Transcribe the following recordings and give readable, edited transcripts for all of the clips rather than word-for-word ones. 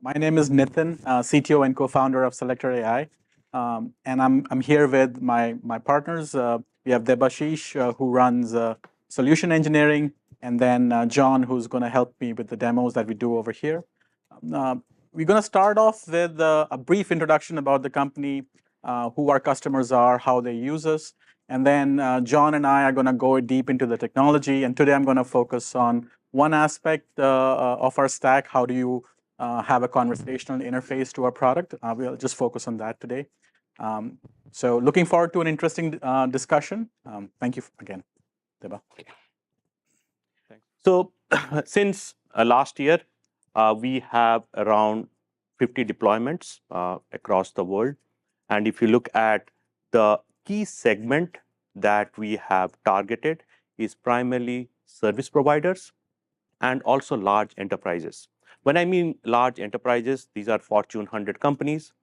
My name is Nitin, CTO and co-founder of selector.ai. And I'm here with my partners. We have Debashis, who runs solution engineering, and then John, who's going to help me with the demos that we do over here. Uh, we're going to start off with a brief introduction about the company, who our customers are, how they use us. And then John and I are going to go deep into the technology. And today I'm going to focus on one aspect of our stack. How do you have a conversational interface to our product? We'll just focus on that today. So looking forward to an interesting discussion. Thank you again, Deba. So since last year, we have around 50 deployments across the world. And if you look at the key segment that we have targeted is primarily service providers and also large enterprises. When I mean large enterprises, these are Fortune 100 companies.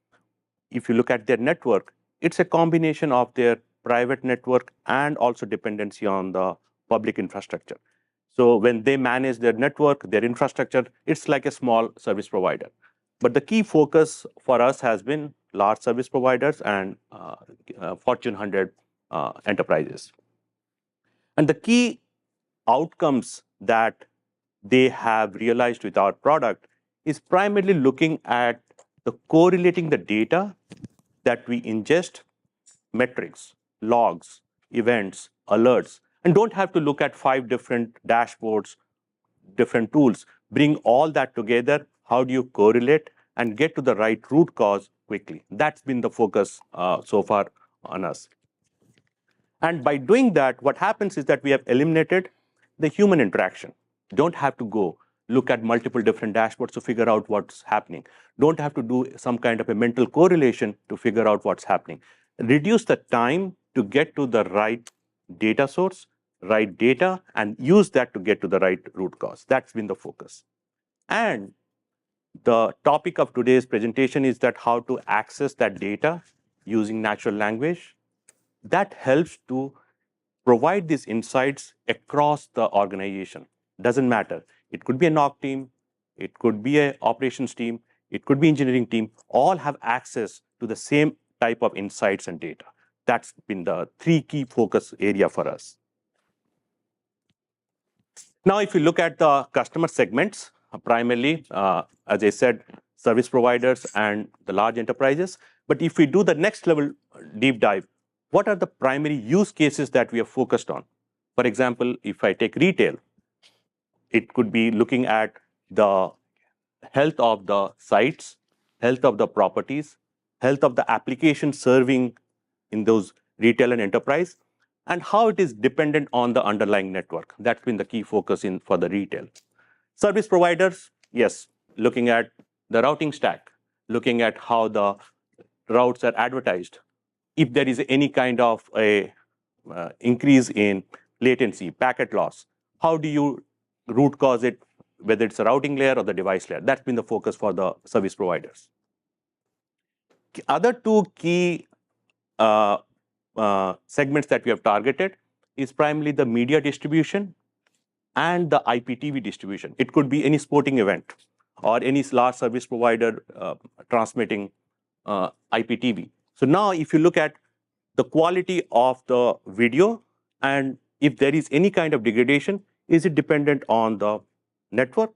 If you look at their network, it's a combination of their private network and also dependency on the public infrastructure. So when they manage their network, their infrastructure, it's like a small service provider. But the key focus for us has been large service providers and Fortune 100 enterprises. And the key outcomes that they have realized with our product is primarily looking at the correlating the data that we ingest, metrics, logs, events, alerts, and don't have to look at 5 different dashboards, different tools. Bring all that together. How do you correlate and get to the right root cause quickly? That's been the focus so far on us. And by doing that, what happens is that we have eliminated the human interaction. Don't have to go look at multiple different dashboards to figure out what's happening. Don't have to do some kind of a mental correlation to figure out what's happening. Reduce the time to get to the right data source, right data, and use that to get to the right root cause. That's been the focus. And the topic of today's presentation is that how to access that data using natural language. That helps to provide these insights across the organization. Doesn't matter. It could be a NOC team, it could be an operations team, it could be engineering team, all have access to the same type of insights and data. That's been the 3 key focus area for us. Now, if you look at the customer segments, primarily, as I said, service providers and the large enterprises. But if we do the next level deep dive, what are the primary use cases that we are focused on? For example, if I take retail, it could be looking at the health of the sites, health of the properties, health of the application serving in those retail and enterprise, and how it is dependent on the underlying network. That's been the key focus for the retail. Service providers, yes, looking at the routing stack, looking at how the routes are advertised. If there is any kind of a increase in latency, packet loss, how do you root cause it, whether it's a routing layer or the device layer? That's been the focus for the service providers. Other 2 key segments that we have targeted is primarily the media distribution and the IPTV distribution. It could be any sporting event or any large service provider transmitting IPTV. So now if you look at the quality of the video and if there is any kind of degradation, is it dependent on the network,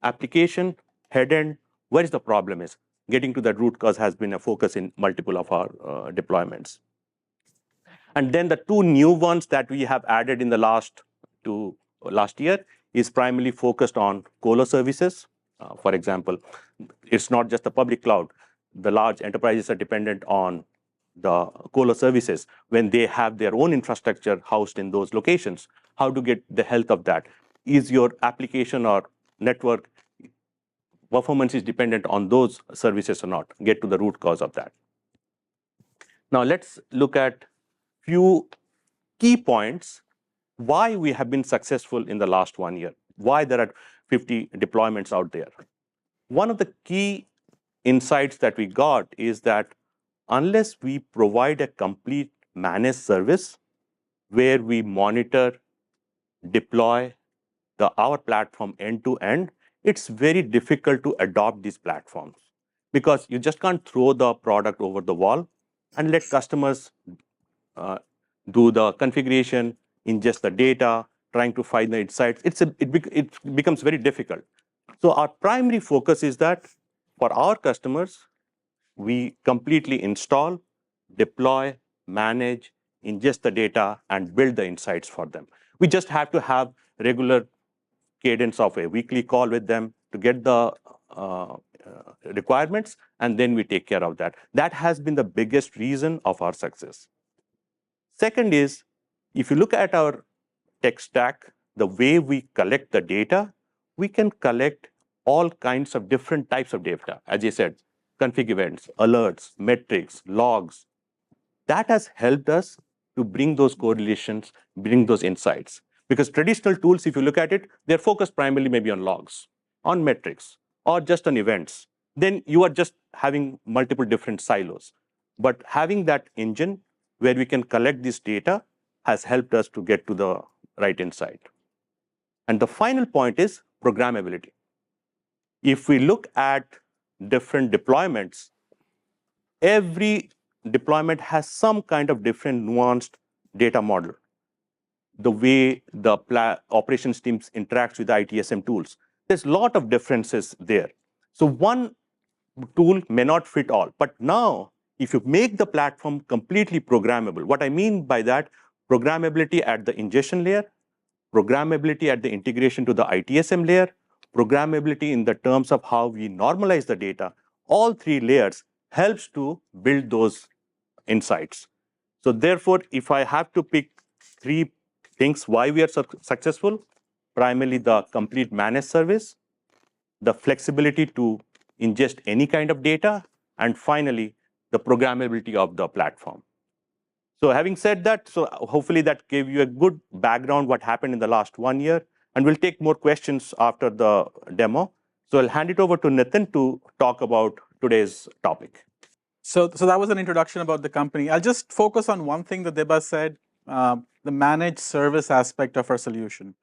application, head end? Where is the problem is? Getting to that root cause has been a focus in multiple of our deployments. And then the 2 new ones that we have added in the last year is primarily focused on colo services. For example, it's not just the public cloud. The large enterprises are dependent on the colo services when they have their own infrastructure housed in those locations. How to get the health of that? Is your application or network performance is dependent on those services or not? Get to the root cause of that. Now let's look at few key points why we have been successful in the last 1 year, why there are 50 deployments out there. One of the key insights that we got is that unless we provide a complete managed service where we monitor, deploy our platform end to end, it's very difficult to adopt these platforms because you just can't throw the product over the wall and let customers do the configuration, ingest the data, trying to find the insights. It becomes very difficult. So our primary focus is that for our customers, we completely install, deploy, manage, ingest the data, and build the insights for them. We just have to have regular cadence of a weekly call with them to get the requirements, and then we take care of that. That has been the biggest reason of our success. Second is, if you look at our tech stack, the way we collect the data, we can collect all kinds of different types of data. As I said, config events, alerts, metrics, logs. That has helped us to bring those correlations, bring those insights. Because traditional tools, if you look at it, they're focused primarily maybe on logs, on metrics, or just on events. Then you are just having multiple different silos. But having that engine where we can collect this data has helped us to get to the right insight. And the final point is programmability. If we look at different deployments, every deployment has some kind of different nuanced data model. The way the operations teams interacts with the ITSM tools, there's a lot of differences there. So one tool may not fit all. But now, if you make the platform completely programmable, what I mean by that, programmability at the ingestion layer, programmability at the integration to the ITSM layer, programmability in the terms of how we normalize the data, all three layers helps to build those insights. So therefore, if I have to pick three things why we are successful, primarily the complete managed service, the flexibility to ingest any kind of data, and finally, the programmability of the platform. So having said that, so hopefully that gave you a good background what happened in the last 1 year, and we'll take more questions after the demo. So I'll hand it over to Nitin to talk about today's topic. So that was an introduction about the company. I'll just focus on one thing that Deba said, the managed service aspect of our solution.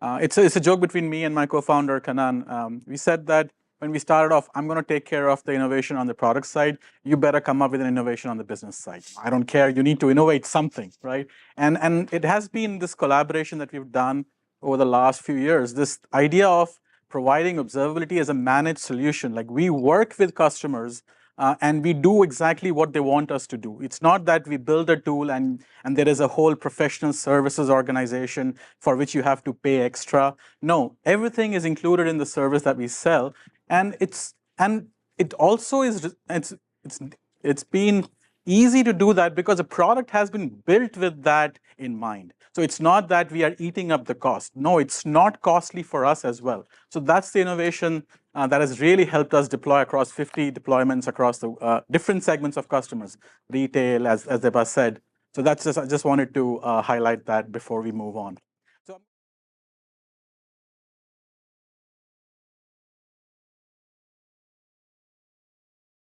It's a joke between me and my co-founder, Kanan. We said that when we started off, I'm going to take care of the innovation on the product side. You better come up with an innovation on the business side. I don't care. You need to innovate something, right? And it has been this collaboration that we've done over the last few years, this idea of providing observability as a managed solution. Like we work with customers and we do exactly what they want us to do. It's not that we build a tool and there is a whole professional services organization for which you have to pay extra. No, everything is included in the service that we sell, and it also is it's been easy to do that because the product has been built with that in mind. So it's not that we are eating up the cost. No, it's not costly for us as well. So that's the innovation that has really helped us deploy across 50 deployments across the different segments of customers, retail, as Deba said. So that's I just wanted to highlight that before we move on.